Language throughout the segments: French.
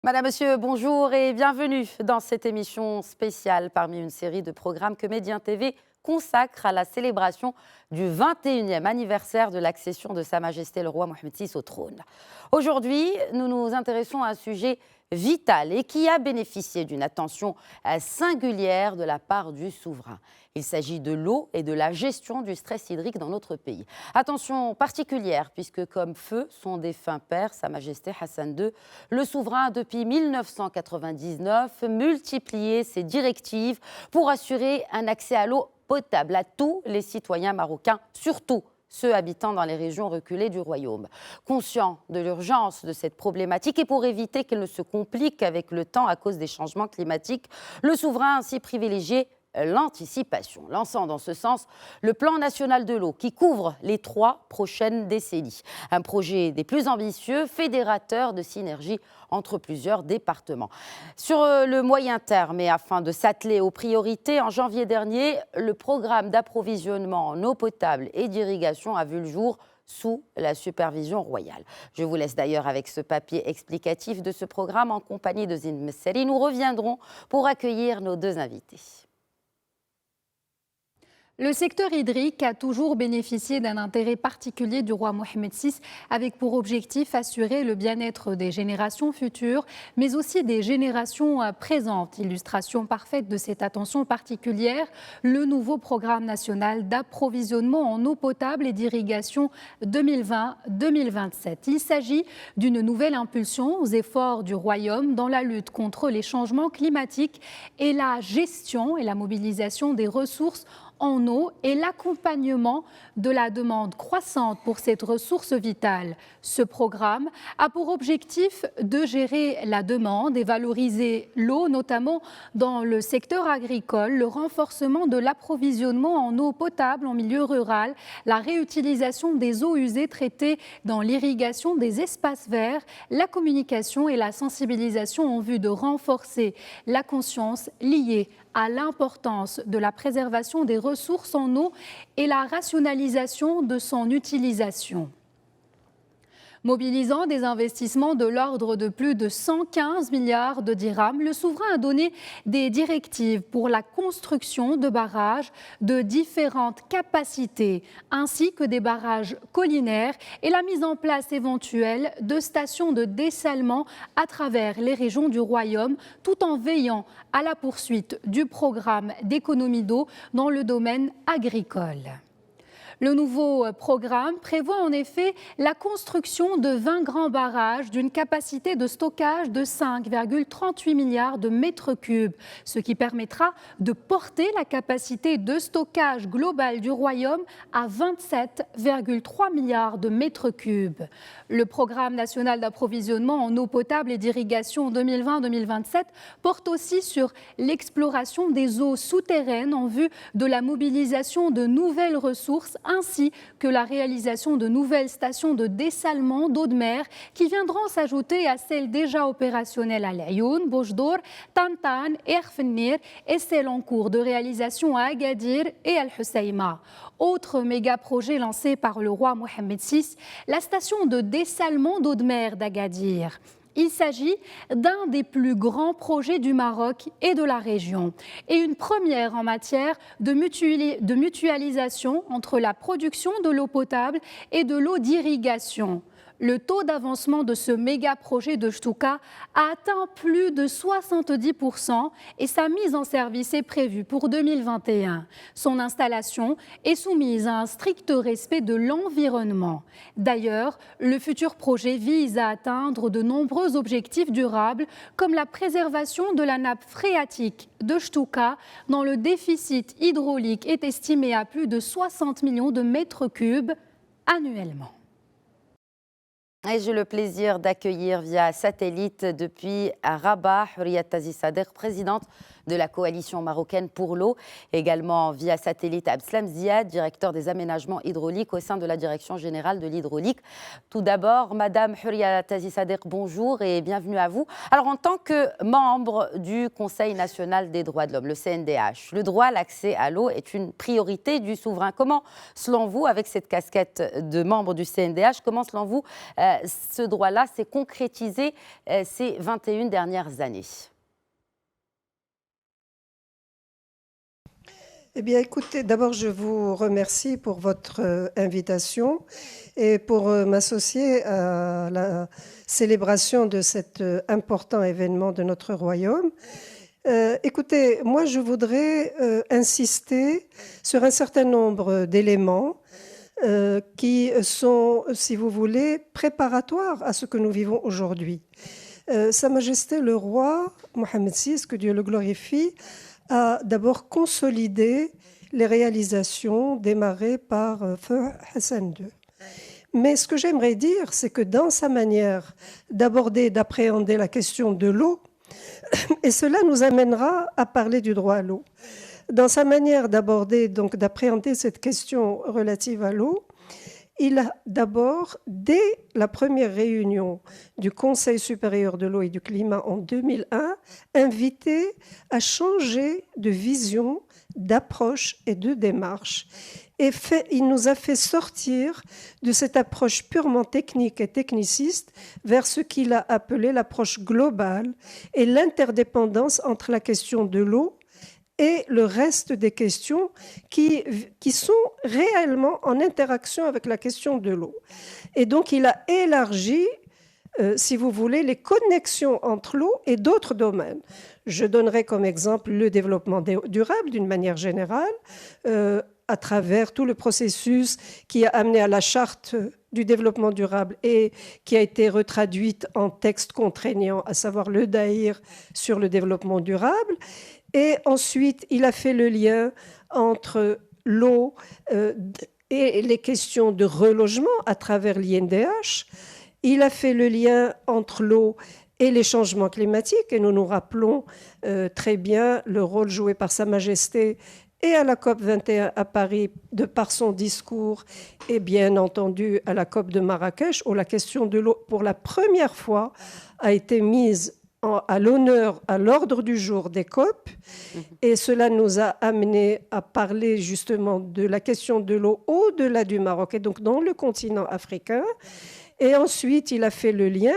Madame, Monsieur, bonjour et bienvenue dans cette émission spéciale parmi une série de programmes que Médien TV consacre à la célébration du 21e anniversaire de l'accession de Sa Majesté le roi Mohammed VI au trône. Aujourd'hui, nous nous intéressons à un sujet vital et qui a bénéficié d'une attention singulière de la part du souverain. Il s'agit de l'eau et de la gestion du stress hydrique dans notre pays. Attention particulière puisque comme feu son défunt père, Sa Majesté Hassan II, le souverain a depuis 1999 multiplié ses directives pour assurer un accès à l'eau potable à tous les citoyens marocains, surtout ceux habitant dans les régions reculées du royaume. Conscient de l'urgence de cette problématique et pour éviter qu'elle ne se complique avec le temps à cause des changements climatiques, le souverain a ainsi privilégié l'anticipation, lançant dans ce sens le plan national de l'eau qui couvre les 3 prochaines décennies. Un projet des plus ambitieux, fédérateur de synergie entre plusieurs départements. Sur le moyen terme et afin de s'atteler aux priorités, en janvier dernier, le programme d'approvisionnement en eau potable et d'irrigation a vu le jour sous la supervision royale. Je vous laisse d'ailleurs avec ce papier explicatif de ce programme en compagnie de Zine Messeri. Nous reviendrons pour accueillir nos 2 invités. Le secteur hydrique a toujours bénéficié d'un intérêt particulier du roi Mohammed VI, avec pour objectif assurer le bien-être des générations futures, mais aussi des générations présentes. Illustration parfaite de cette attention particulière, le nouveau programme national d'approvisionnement en eau potable et d'irrigation 2020-2027. Il s'agit d'une nouvelle impulsion aux efforts du royaume dans la lutte contre les changements climatiques et la gestion et la mobilisation des ressources en eau et l'accompagnement de la demande croissante pour cette ressource vitale. Ce programme a pour objectif de gérer la demande et valoriser l'eau, notamment dans le secteur agricole, le renforcement de l'approvisionnement en eau potable en milieu rural, la réutilisation des eaux usées traitées dans l'irrigation des espaces verts, la communication et la sensibilisation en vue de renforcer la conscience liée à l'importance de la préservation des ressources en eau et la rationalisation de son utilisation. Mobilisant des investissements de l'ordre de plus de 115 milliards de dirhams, le souverain a donné des directives pour la construction de barrages de différentes capacités, ainsi que des barrages collinaires et la mise en place éventuelle de stations de dessalement à travers les régions du royaume, tout en veillant à la poursuite du programme d'économie d'eau dans le domaine agricole. Le nouveau programme prévoit en effet la construction de 20 grands barrages d'une capacité de stockage de 5,38 milliards de mètres cubes, ce qui permettra de porter la capacité de stockage globale du royaume à 27,3 milliards de mètres cubes. Le programme national d'approvisionnement en eau potable et d'irrigation 2020-2027 porte aussi sur l'exploration des eaux souterraines en vue de la mobilisation de nouvelles ressources ainsi que la réalisation de nouvelles stations de dessalement d'eau de mer qui viendront s'ajouter à celles déjà opérationnelles à Laayoune, Boujdour, Tantan et Erfenir et celles en cours de réalisation à Agadir et Al-Husseima. Autre méga projet lancé par le roi Mohammed VI, la station de dessalement d'eau de mer d'Agadir. Il s'agit d'un des plus grands projets du Maroc et de la région et une première en matière de mutualisation entre la production de l'eau potable et de l'eau d'irrigation. Le taux d'avancement de ce méga projet de Ch'touka a atteint plus de 70% et sa mise en service est prévue pour 2021. Son installation est soumise à un strict respect de l'environnement. D'ailleurs, le futur projet vise à atteindre de nombreux objectifs durables comme la préservation de la nappe phréatique de Ch'touka dont le déficit hydraulique est estimé à plus de 60 millions de mètres cubes annuellement. Et j'ai le plaisir d'accueillir via satellite depuis Rabat Houriat Tazi Sadegh, présidente de la coalition marocaine pour l'eau. Également via satellite, Abdeslam Ziad, directeur des aménagements hydrauliques au sein de la Direction générale de l'hydraulique. Tout d'abord, Madame Huria Tazi Sadek, bonjour et bienvenue à vous. Alors, en tant que membre du Conseil national des droits de l'homme, le CNDH, le droit à l'accès à l'eau est une priorité du souverain. Comment, selon vous, avec cette casquette de membre du CNDH, comment, selon vous, ce droit-là s'est concrétisé ces 21 dernières années? Eh bien, écoutez, d'abord, je vous remercie pour votre invitation et pour m'associer à la célébration de cet important événement de notre royaume. Écoutez, moi, je voudrais insister sur un certain nombre d'éléments qui sont, si vous voulez, préparatoires à ce que nous vivons aujourd'hui. Sa Majesté le roi Mohammed VI, que Dieu le glorifie, a d'abord consolidé les réalisations démarrées par feu Hassan II. Mais ce que j'aimerais dire, c'est que dans sa manière d'aborder, d'appréhender la question de l'eau, et cela nous amènera à parler du droit à l'eau, dans sa manière d'aborder, donc d'appréhender cette question relative à l'eau, il a d'abord, dès la première réunion du Conseil supérieur de l'eau et du climat en 2001, invité à changer de vision, d'approche et de démarche. Et il nous a fait sortir de cette approche purement technique et techniciste vers ce qu'il a appelé l'approche globale et l'interdépendance entre la question de l'eau et le reste des questions qui sont réellement en interaction avec la question de l'eau. Et donc, il a élargi, si vous voulez, les connexions entre l'eau et d'autres domaines. Je donnerai comme exemple le développement durable d'une manière générale, à travers tout le processus qui a amené à la charte du développement durable et qui a été retraduite en texte contraignant, à savoir le Daïr sur le développement durable. Et ensuite, il a fait le lien entre l'eau et les questions de relogement à travers l'INDH. Il a fait le lien entre l'eau et les changements climatiques. Et nous nous rappelons très bien le rôle joué par Sa Majesté et à la COP21 à Paris, de par son discours, et bien entendu à la COP de Marrakech, où la question de l'eau, pour la première fois, a été mise à l'honneur, à l'ordre du jour des COP. Et cela nous a amené à parler justement de la question de l'eau au-delà du Maroc, et donc dans le continent africain. Et ensuite, il a fait le lien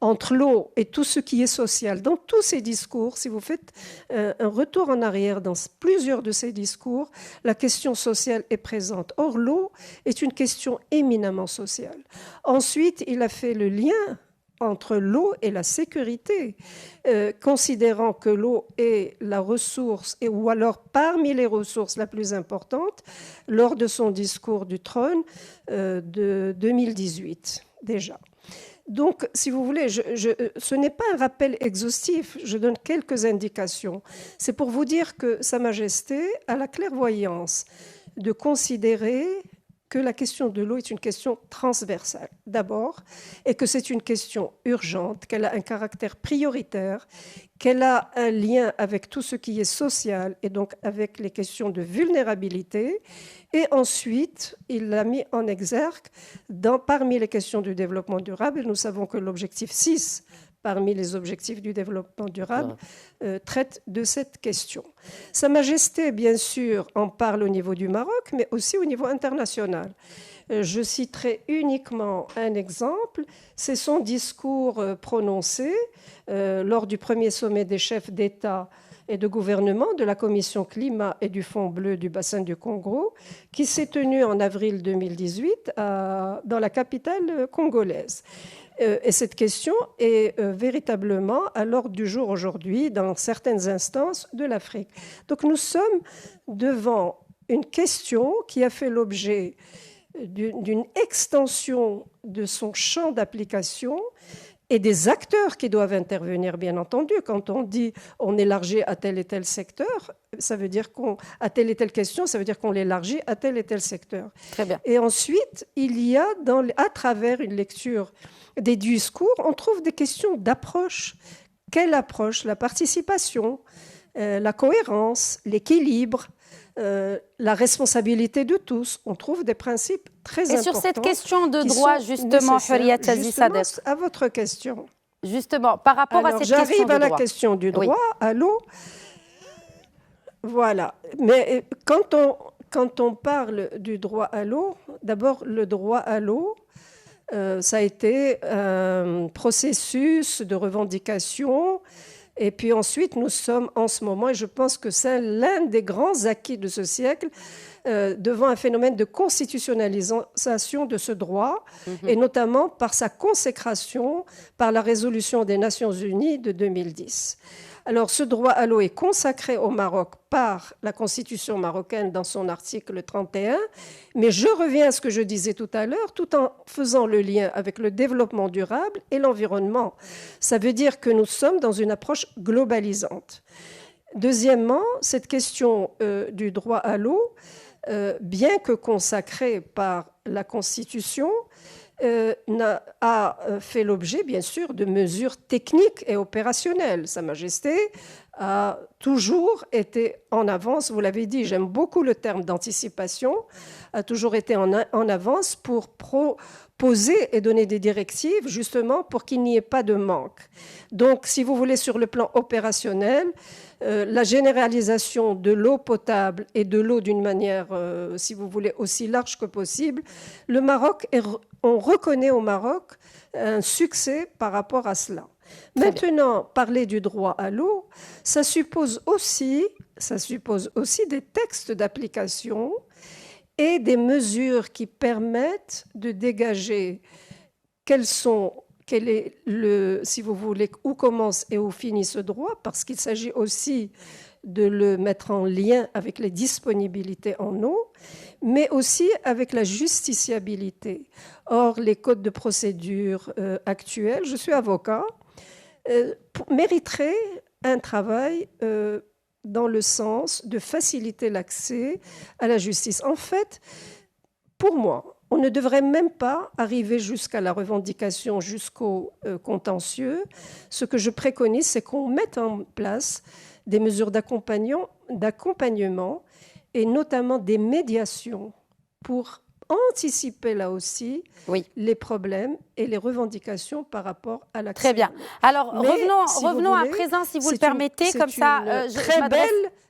entre l'eau et tout ce qui est social. Dans tous ces discours, si vous faites un retour en arrière dans plusieurs de ces discours, la question sociale est présente. Or, l'eau est une question éminemment sociale. Ensuite, il a fait le lien entre l'eau et la sécurité, considérant que l'eau est la ressource, ou alors parmi les ressources la plus importante, lors de son discours du trône de 2018 déjà. Donc, si vous voulez, ce n'est pas un rappel exhaustif, je donne quelques indications. C'est pour vous dire que Sa Majesté a la clairvoyance de considérer que la question de l'eau est une question transversale, d'abord, et que c'est une question urgente, qu'elle a un caractère prioritaire, qu'elle a un lien avec tout ce qui est social et donc avec les questions de vulnérabilité. Et ensuite, il l'a mis en exergue parmi les questions du développement durable. Et nous savons que l'objectif 6 parmi les objectifs du développement durable, traite de cette question. Sa Majesté, bien sûr, en parle au niveau du Maroc, mais aussi au niveau international. Je citerai uniquement un exemple, c'est son discours prononcé lors du premier sommet des chefs d'État et de gouvernement de la Commission Climat et du Fonds bleu du bassin du Congo, qui s'est tenu en avril 2018 dans la capitale congolaise. Et cette question est véritablement à l'ordre du jour aujourd'hui dans certaines instances de l'Afrique. Donc nous sommes devant une question qui a fait l'objet d'une extension de son champ d'application et des acteurs qui doivent intervenir, bien entendu. Quand on dit on élargit à tel et tel secteur, ça veut dire à telle et telle question, ça veut dire qu'on l'élargit à tel et tel secteur. Très bien. Et ensuite, il y a, à travers une lecture des discours, on trouve des questions d'approche. Quelle approche ? La participation, la cohérence, l'équilibre, la responsabilité de tous. On trouve des principes très importants. Et sur cette question de droit, justement, Hurriyet Aziz Sadek, à votre question. Justement, par rapport à cette question de droit. J'arrive à la question du droit à l'eau. Voilà. Mais quand on parle du droit à l'eau, d'abord, le droit à l'eau, ça a été un processus de revendication. Et puis ensuite, nous sommes en ce moment, et je pense que c'est l'un des grands acquis de ce siècle, devant un phénomène de constitutionnalisation de ce droit, et notamment par sa consécration par la résolution des Nations Unies de 2010. Alors, ce droit à l'eau est consacré au Maroc par la Constitution marocaine dans son article 31, mais je reviens à ce que je disais tout à l'heure, tout en faisant le lien avec le développement durable et l'environnement. Ça veut dire que nous sommes dans une approche globalisante. Deuxièmement, cette question du droit à l'eau, bien que consacrée par la Constitution, a fait l'objet, bien sûr, de mesures techniques et opérationnelles. Sa Majesté a toujours été en avance, vous l'avez dit, j'aime beaucoup le terme d'anticipation, a toujours été en avance pour poser et donner des directives, justement, pour qu'il n'y ait pas de manque. Donc, si vous voulez, sur le plan opérationnel, la généralisation de l'eau potable et de l'eau d'une manière, si vous voulez, aussi large que possible, le Maroc, on reconnaît au Maroc un succès par rapport à cela. Maintenant, parler du droit à l'eau, ça suppose aussi des textes d'application et des mesures qui permettent de dégager quel est si vous voulez, où commence et où finit ce droit, parce qu'il s'agit aussi de le mettre en lien avec les disponibilités en eau, mais aussi avec la justiciabilité. Or, les codes de procédure actuels, je suis avocat, mériteraient un travail dans le sens de faciliter l'accès à la justice. En fait, pour moi, on ne devrait même pas arriver jusqu'à la revendication, jusqu'au contentieux. Ce que je préconise, c'est qu'on mette en place des mesures d'accompagnement et notamment des médiations pour anticiper là aussi les problèmes et les revendications par rapport à l'accès. Très bien. Alors, revenons à présent, si vous le permettez, comme ça.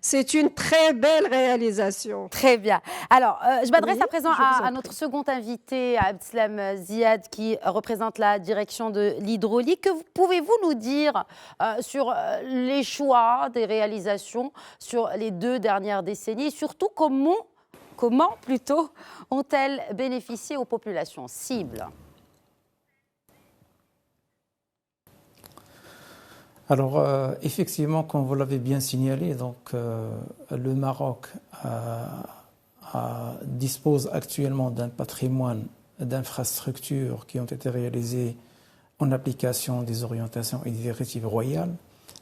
C'est une très belle réalisation. Très bien. Alors, je m'adresse à présent à notre second invité, à Abdeslam Ziad, qui représente la direction de l'hydraulique. Que pouvez-vous nous dire sur les choix des réalisations sur les 2 dernières décennies et surtout comment ont-elles bénéficié aux populations cibles? Alors, effectivement, comme vous l'avez bien signalé, donc, le Maroc dispose actuellement d'un patrimoine d'infrastructures qui ont été réalisées en application des orientations et des directives royales,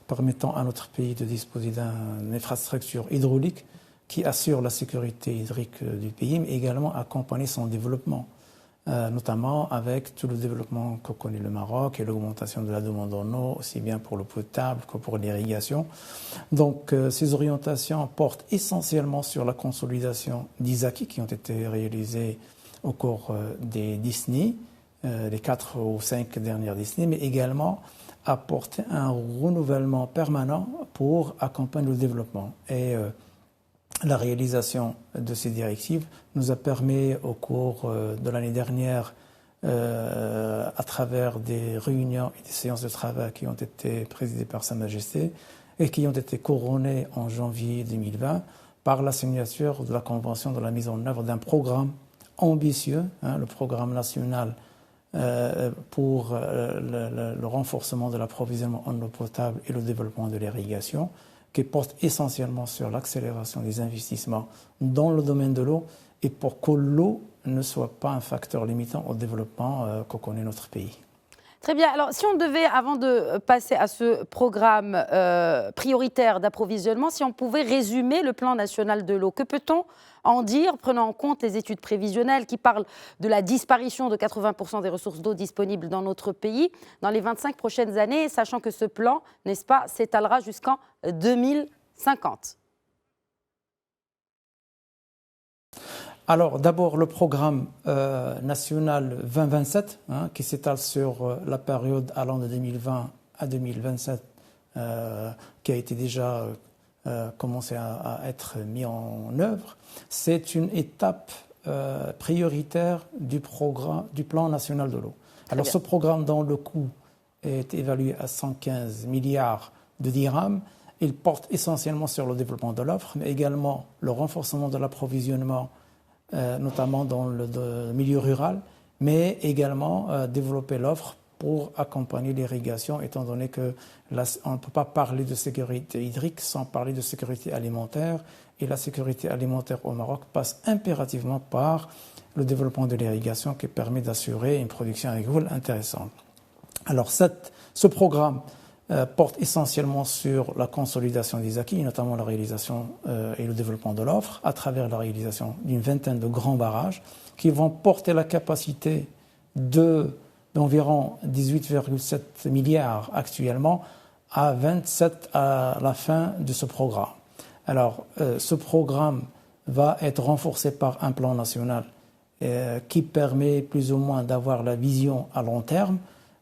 permettant à notre pays de disposer d'une infrastructure hydraulique qui assure la sécurité hydrique du pays, mais également accompagner son développement, notamment avec tout le développement que connaît le Maroc et l'augmentation de la demande en eau, aussi bien pour l'eau potable que pour l'irrigation. Donc, ces orientations portent essentiellement sur la consolidation des acquis qui ont été réalisés au cours des décennies, les 4 ou 5 dernières décennies, mais également apporter un renouvellement permanent pour accompagner le développement. Et la réalisation de ces directives nous a permis au cours de l'année dernière, à travers des réunions et des séances de travail qui ont été présidées par Sa Majesté et qui ont été couronnées en janvier 2020 par la signature de la Convention de la mise en œuvre d'un programme ambitieux, le programme national pour le renforcement de l'approvisionnement en eau potable et le développement de l'irrigation, qui porte essentiellement sur l'accélération des investissements dans le domaine de l'eau et pour que l'eau ne soit pas un facteur limitant au développement que connaît notre pays. Très bien. Alors, si on devait, avant de passer à ce programme prioritaire d'approvisionnement, si on pouvait résumer le plan national de l'eau, que peut-on en dire, prenant en compte les études prévisionnelles qui parlent de la disparition de 80% des ressources d'eau disponibles dans notre pays dans les 25 prochaines années, sachant que ce plan, n'est-ce pas, s'étalera jusqu'en 2050. 50. Alors, d'abord, le programme national 2027, qui s'étale sur la période allant de 2020 à 2027, qui a été déjà commencé à être mis en œuvre, c'est une étape prioritaire du plan national de l'eau. Alors, ce programme, dont le coût est évalué à 115 milliards de dirhams, il porte essentiellement sur le développement de l'offre, mais également le renforcement de l'approvisionnement, notamment dans le milieu rural, mais également développer l'offre pour accompagner l'irrigation, étant donné qu'on ne peut pas parler de sécurité hydrique sans parler de sécurité alimentaire. Et la sécurité alimentaire au Maroc passe impérativement par le développement de l'irrigation qui permet d'assurer une production agricole intéressante. Alors, ce programme porte essentiellement sur la consolidation des acquis, notamment la réalisation et le développement de l'offre, à travers la réalisation d'une vingtaine de grands barrages qui vont porter la capacité d'environ 18,7 milliards actuellement à 27 à la fin de ce programme. Alors, ce programme va être renforcé par un plan national qui permet plus ou moins d'avoir la vision à long terme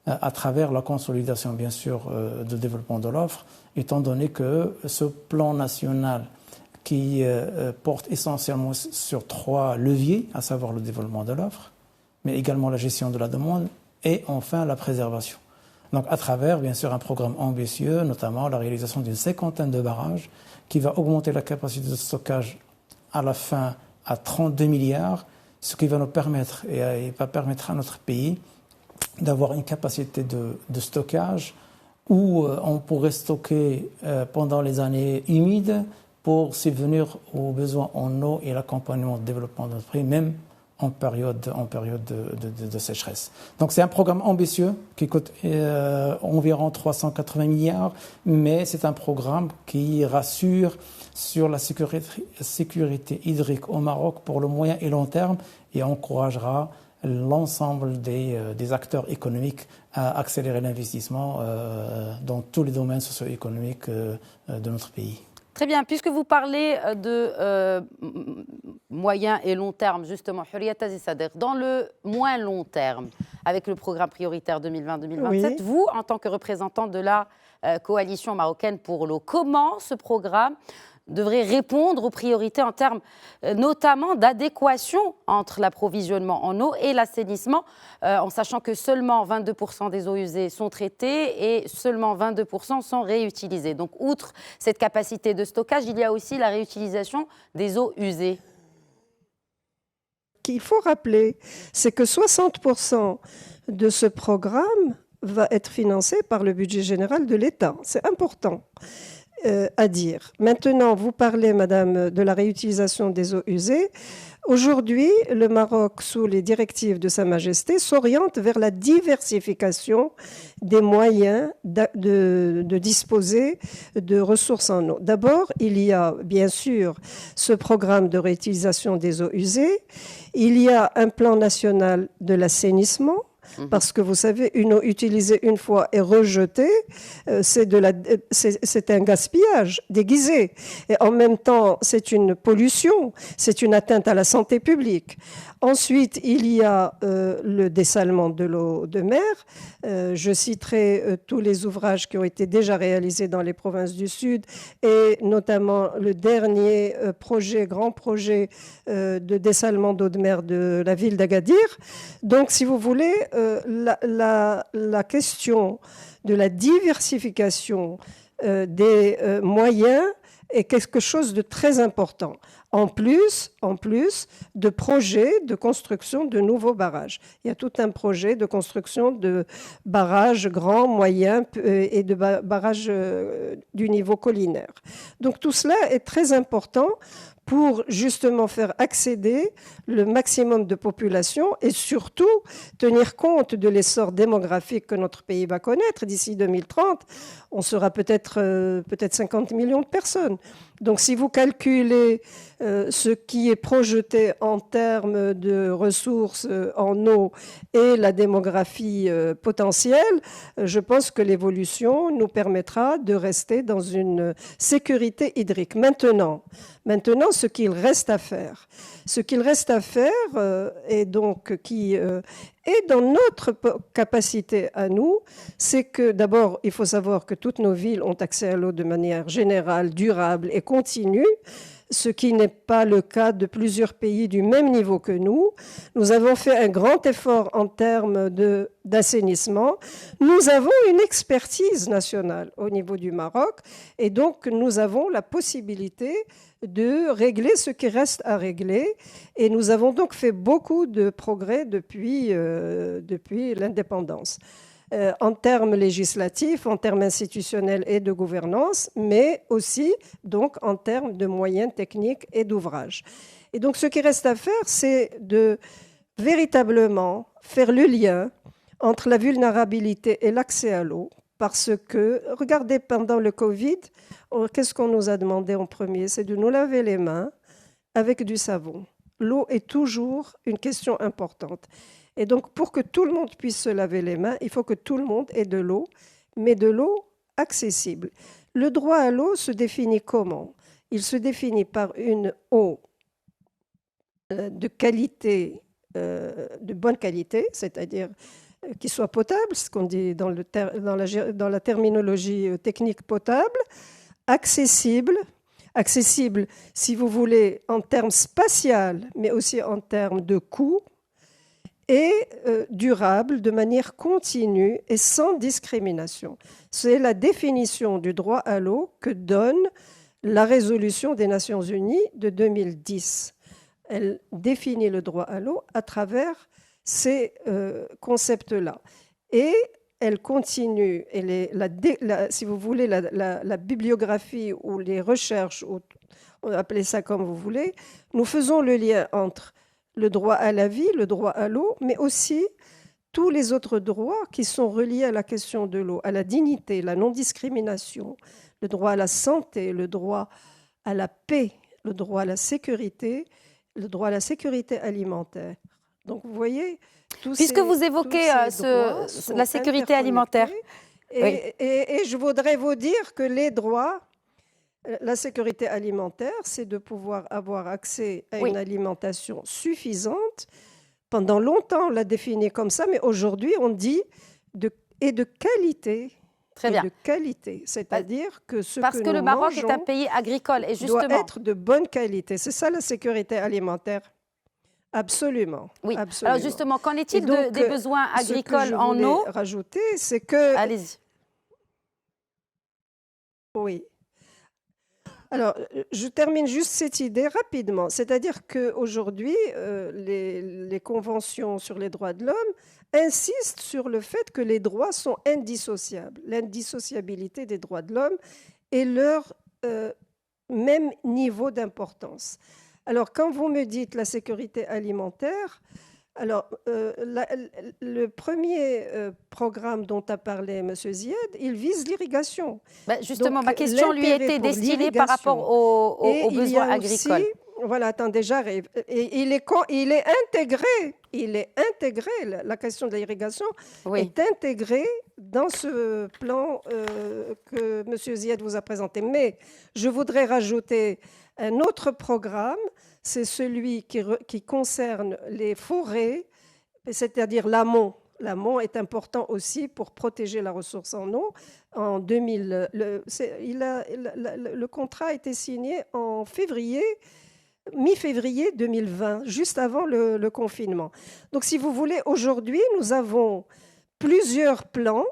à travers la consolidation, bien sûr, de développement de l'offre, étant donné que ce plan national qui porte essentiellement sur 3 leviers, à savoir le développement de l'offre, mais également la gestion de la demande et enfin la préservation. Donc à travers, bien sûr, un programme ambitieux, notamment la réalisation d'une 50aine de barrages qui va augmenter la capacité de stockage à la fin à 32 milliards, ce qui va nous permettre et va permettre à notre pays d'avoir une capacité de stockage où on pourrait stocker pendant les années humides pour subvenir aux besoins en eau et l'accompagnement du développement de notre pays, même en période de sécheresse. Donc c'est un programme ambitieux qui coûte environ 380 milliards, mais c'est un programme qui rassure sur la sécurité hydrique au Maroc pour le moyen et long terme et encouragera l'ensemble des acteurs économiques à accélérer l'investissement dans tous les domaines socio-économiques de notre pays. Très bien, puisque vous parlez de moyen et long terme, justement, Houriat Aziz Sader, dans le moins long terme, avec le programme prioritaire 2020-2027, oui. Vous, en tant que représentant de la coalition marocaine pour l'eau, comment ce programme devrait répondre aux priorités en termes notamment d'adéquation entre l'approvisionnement en eau et l'assainissement, en sachant que seulement 22% des eaux usées sont traitées et seulement 22% sont réutilisées. Donc, outre cette capacité de stockage, il y a aussi la réutilisation des eaux usées. Qu'il faut rappeler, c'est que 60% de ce programme va être financé par le budget général de l'État. C'est important. À dire. Maintenant, vous parlez, madame, de la réutilisation des eaux usées. Aujourd'hui, le Maroc, sous les directives de Sa Majesté, s'oriente vers la diversification des moyens de disposer de ressources en eau. D'abord, il y a bien sûr ce programme de réutilisation des eaux usées. Il y a un plan national de l'assainissement. Parce que vous savez, une eau utilisée une fois et rejetée, c'est un gaspillage déguisé. Et en même temps, c'est une pollution, c'est une atteinte à la santé publique. Ensuite, il y a le dessalement de l'eau de mer. Je citerai tous les ouvrages qui ont été déjà réalisés dans les provinces du Sud et notamment le dernier grand projet de dessalement d'eau de mer de la ville d'Agadir. Donc, si vous voulez, la question de la diversification des moyens est quelque chose de très important. En plus de projets de construction de nouveaux barrages. Il y a tout un projet de construction de barrages grands, moyens et de barrages du niveau collinaire. Donc tout cela est très important pour justement faire accéder le maximum de population et surtout tenir compte de l'essor démographique que notre pays va connaître. D'ici 2030, on sera peut-être 50 millions de personnes. Donc si vous calculez ce qui est projeté en termes de ressources en eau et la démographie potentielle, je pense que l'évolution nous permettra de rester dans une sécurité hydrique. Maintenant, ce qu'il reste à faire. Ce qu'il reste à faire, et donc qui est dans notre capacité à nous, c'est que d'abord, il faut savoir que toutes nos villes ont accès à l'eau de manière générale, durable et continue, ce qui n'est pas le cas de plusieurs pays du même niveau que nous. Nous avons fait un grand effort en termes d'assainissement. Nous avons une expertise nationale au niveau du Maroc et donc nous avons la possibilité de régler ce qui reste à régler. Et nous avons donc fait beaucoup de progrès depuis l'indépendance. En termes législatifs, en termes institutionnels et de gouvernance, mais aussi donc en termes de moyens techniques et d'ouvrages. Et donc ce qui reste à faire, c'est de véritablement faire le lien entre la vulnérabilité et l'accès à l'eau, parce que, regardez, pendant le Covid, qu'est-ce qu'on nous a demandé en premier? C'est de nous laver les mains avec du savon. L'eau est toujours une question importante. Et donc, pour que tout le monde puisse se laver les mains, il faut que tout le monde ait de l'eau, mais de l'eau accessible. Le droit à l'eau se définit comment? Il se définit par une eau de qualité, de bonne qualité, c'est-à-dire qui soit potable, ce qu'on dit dans la terminologie technique potable, accessible, si vous voulez, en termes spatial, mais aussi en termes de coût, et durable de manière continue et sans discrimination. C'est la définition du droit à l'eau que donne la résolution des Nations Unies de 2010. Elle définit le droit à l'eau à travers ces concepts-là. Et elle continue, si vous voulez, la bibliographie ou les recherches, ou appelez ça comme vous voulez, nous faisons le lien entre le droit à la vie, le droit à l'eau, mais aussi tous les autres droits qui sont reliés à la question de l'eau, à la dignité, la non-discrimination, le droit à la santé, le droit à la paix, le droit à la sécurité, le droit à la sécurité alimentaire. Donc vous voyez, puisque vous évoquez la sécurité alimentaire, et je voudrais vous dire que les droits, la sécurité alimentaire, c'est de pouvoir avoir accès à une alimentation suffisante. Pendant longtemps, on l'a défini comme ça, mais aujourd'hui, on dit de qualité. Très bien. De qualité, c'est-à-dire que ce parce que le Maroc est un pays agricole et justement doit être de bonne qualité. C'est ça la sécurité alimentaire. Absolument. Oui. Absolument. Alors justement, qu'en est-il des besoins agricoles en eau? Rajouter, c'est que. Allez-y. Oui. Alors, je termine juste cette idée rapidement. C'est-à-dire qu'aujourd'hui, les conventions sur les droits de l'homme insistent sur le fait que les droits sont indissociables. L'indissociabilité des droits de l'homme et leur même niveau d'importance. Alors, quand vous me dites la sécurité alimentaire, alors, le premier programme dont a parlé M. Zied, il vise l'irrigation. Justement, donc, ma question lui était destinée par rapport aux besoins agricoles. Aussi, voilà, attendez, j'arrive. Et il est intégré, la question de l'irrigation est intégrée dans ce plan que M. Zied vous a présenté. Mais je voudrais rajouter un autre programme, c'est celui qui concerne les forêts, c'est-à-dire l'amont. L'amont est important aussi pour protéger la ressource en eau. En 2000, le contrat a été signé en mi-février 2020, juste avant le confinement. Donc, si vous voulez, aujourd'hui, nous avons plusieurs plans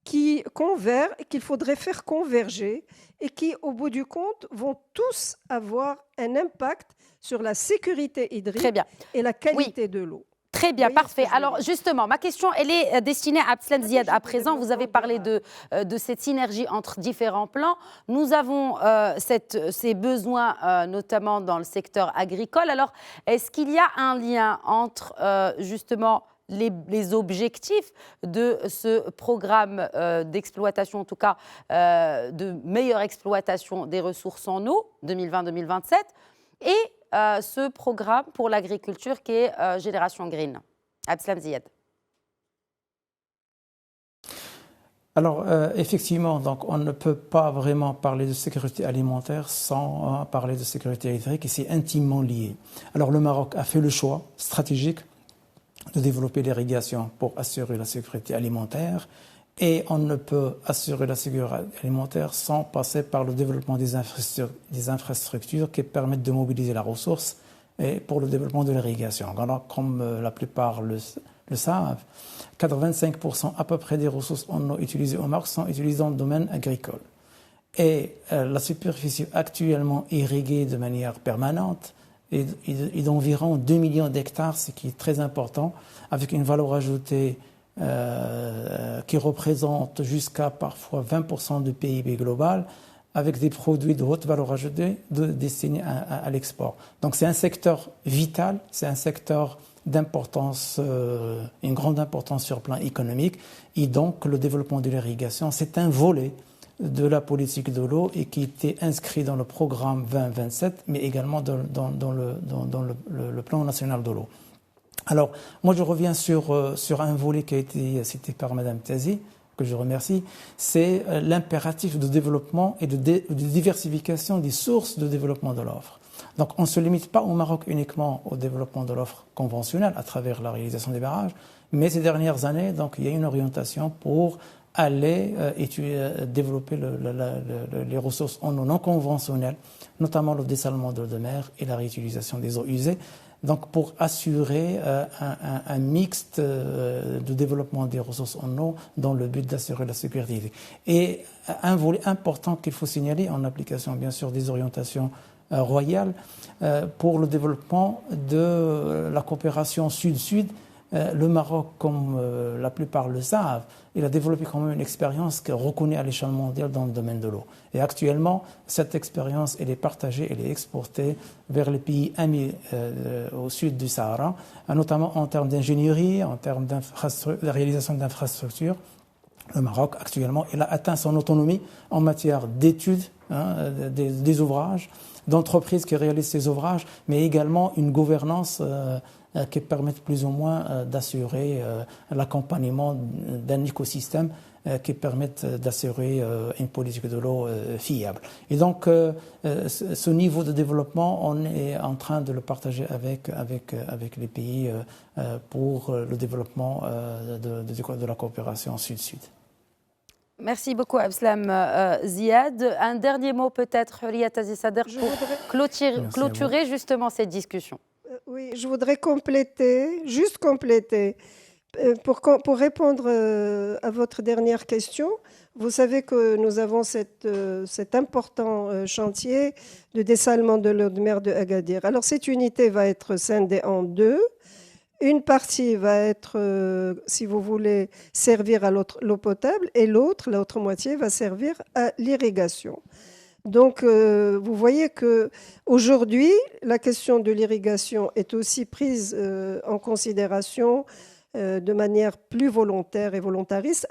qui convergent, qu'il faudrait faire converger et qui, au bout du compte, vont tous avoir un impact sur la sécurité hydrique et la qualité de l'eau. Très bien, parfait. Alors justement, ma question, elle est destinée à Abdeslam Zied. À présent, vous avez parlé de cette synergie entre différents plans. Nous avons ces besoins, notamment dans le secteur agricole. Alors, est-ce qu'il y a un lien entre justement les objectifs de ce programme d'exploitation, en tout cas de meilleure exploitation des ressources en eau 2020-2027, et ce programme pour l'agriculture qui est Génération Green. Abdeslam Ziad. Alors, effectivement, donc, on ne peut pas vraiment parler de sécurité alimentaire sans parler de sécurité hydrique, et c'est intimement lié. Alors, le Maroc a fait le choix stratégique de développer l'irrigation pour assurer la sécurité alimentaire, et on ne peut assurer la sécurité alimentaire sans passer par le développement des infrastructures qui permettent de mobiliser la ressource et pour le développement de l'irrigation. Alors, comme la plupart le savent, 85% à peu près des ressources en eau utilisées au Maroc sont utilisées dans le domaine agricole. Et la superficie actuellement irriguée de manière permanente est d'environ 2 millions d'hectares, ce qui est très important, avec une valeur ajoutée qui représente jusqu'à parfois 20% du PIB global, avec des produits de haute valeur ajoutée destinés à l'export. Donc c'est un secteur vital, c'est un secteur d'importance, une grande importance sur le plan économique, et donc le développement de l'irrigation, c'est un volet de la politique de l'eau et qui était inscrit dans le programme 2027, mais également dans le plan national de l'eau. Alors, moi je reviens sur un volet qui a été cité par Mme Tazi, que je remercie, c'est l'impératif de développement et de diversification des sources de développement de l'offre. Donc on ne se limite pas au Maroc uniquement au développement de l'offre conventionnelle à travers la réalisation des barrages, mais ces dernières années, donc, il y a une orientation pour aller développer les ressources en eau non conventionnelles, notamment le dessalement de l'eau de mer et la réutilisation des eaux usées, donc pour assurer un mixte de développement des ressources en eau dans le but d'assurer la sécurité. Et un volet important qu'il faut signaler en application bien sûr des orientations royales pour le développement de la coopération sud-sud. Le Maroc, comme la plupart le savent, il a développé quand même une expérience qui est reconnue à l'échelle mondiale dans le domaine de l'eau. Et actuellement, cette expérience, elle est partagée, elle est exportée vers les pays amis au sud du Sahara, notamment en termes d'ingénierie, en termes de réalisation d'infrastructures. Le Maroc, actuellement, il a atteint son autonomie en matière d'études des ouvrages, d'entreprises qui réalisent ces ouvrages, mais également une gouvernance qui permettent plus ou moins d'assurer l'accompagnement d'un écosystème qui permettent d'assurer une politique de l'eau fiable. Et donc, ce niveau de développement, on est en train de le partager avec les pays pour le développement de la coopération sud-sud. Merci beaucoup, Abdeslam Ziad. Un dernier mot peut-être, Houria Tazi Sader, pour clôturer justement cette discussion. Oui, je voudrais compléter. Pour répondre à votre dernière question, vous savez que nous avons cet important chantier de dessalement de l'eau de mer de Agadir. Alors, cette unité va être scindée en deux. Une partie va être, si vous voulez, servir à l'eau potable et l'autre moitié va servir à l'irrigation. Donc, vous voyez qu'aujourd'hui, la question de l'irrigation est aussi prise en considération de manière plus volontaire et volontariste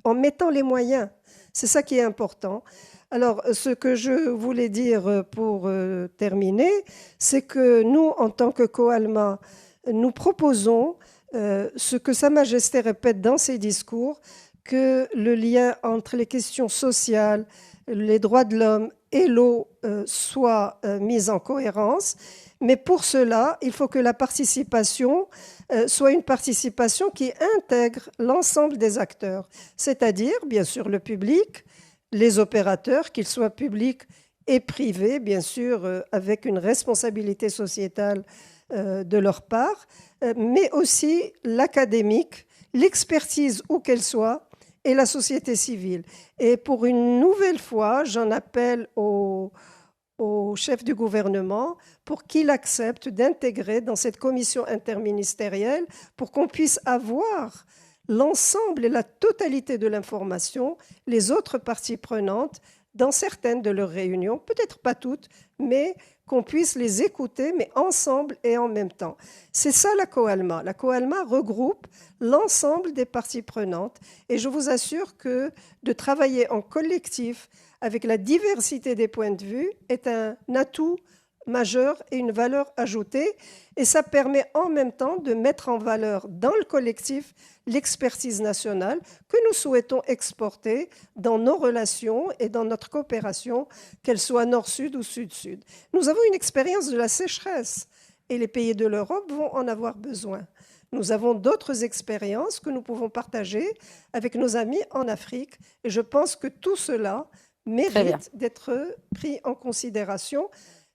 en mettant les moyens. C'est ça qui est important. Alors, ce que je voulais dire pour terminer, c'est que nous, en tant que COALMA, nous proposons ce que Sa Majesté répète dans ses discours, que le lien entre les questions sociales, les droits de l'homme et l'eau soit mis en cohérence. Mais pour cela, il faut que la participation soit une participation qui intègre l'ensemble des acteurs, c'est-à-dire, bien sûr, le public, les opérateurs, qu'ils soient publics et privés, bien sûr, avec une responsabilité sociétale de leur part, mais aussi l'académique, l'expertise où qu'elle soit, et la société civile. Et pour une nouvelle fois, j'en appelle au chef du gouvernement pour qu'il accepte d'intégrer dans cette commission interministérielle pour qu'on puisse avoir l'ensemble et la totalité de l'information, les autres parties prenantes, dans certaines de leurs réunions, peut-être pas toutes, mais qu'on puisse les écouter, mais ensemble et en même temps. C'est ça la COALMA. La COALMA regroupe l'ensemble des parties prenantes et je vous assure que de travailler en collectif avec la diversité des points de vue est un atout majeure et une valeur ajoutée. Et ça permet en même temps de mettre en valeur dans le collectif l'expertise nationale que nous souhaitons exporter dans nos relations et dans notre coopération, qu'elle soit nord-sud ou sud-sud. Nous avons une expérience de la sécheresse et les pays de l'Europe vont en avoir besoin. Nous avons d'autres expériences que nous pouvons partager avec nos amis en Afrique. Et je pense que tout cela mérite d'être pris en considération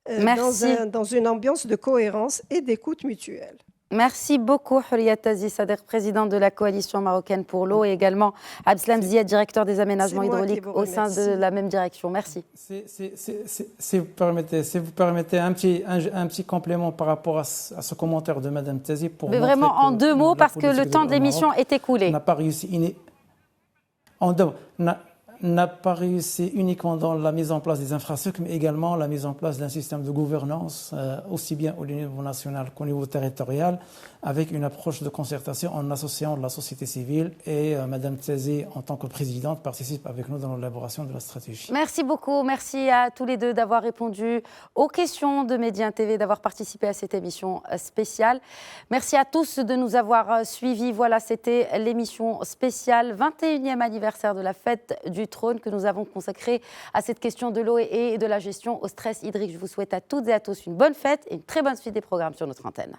dans une ambiance de cohérence et d'écoute mutuelle. Merci beaucoup, Houriat Aziz Sadegh, président de la Coalition marocaine pour l'eau, et également Abdeslam Ziad, directeur des aménagements hydrauliques au sein de la même direction. Merci. Si vous permettez un petit complément par rapport à ce commentaire de Mme Tazi. Mais vraiment en 2 mots, parce que le temps de l'émission est écoulé. N'a pas réussi uniquement dans la mise en place des infrastructures, mais également la mise en place d'un système de gouvernance, aussi bien au niveau national qu'au niveau territorial, avec une approche de concertation en associant la société civile. Et Mme Tazi, en tant que présidente, participe avec nous dans l'élaboration de la stratégie. Merci beaucoup. Merci à tous les deux d'avoir répondu aux questions de Médien TV, d'avoir participé à cette émission spéciale. Merci à tous de nous avoir suivis. Voilà, c'était l'émission spéciale 21e anniversaire de la fête du trône que nous avons consacré à cette question de l'eau et de la gestion au stress hydrique. Je vous souhaite à toutes et à tous une bonne fête et une très bonne suite des programmes sur notre antenne.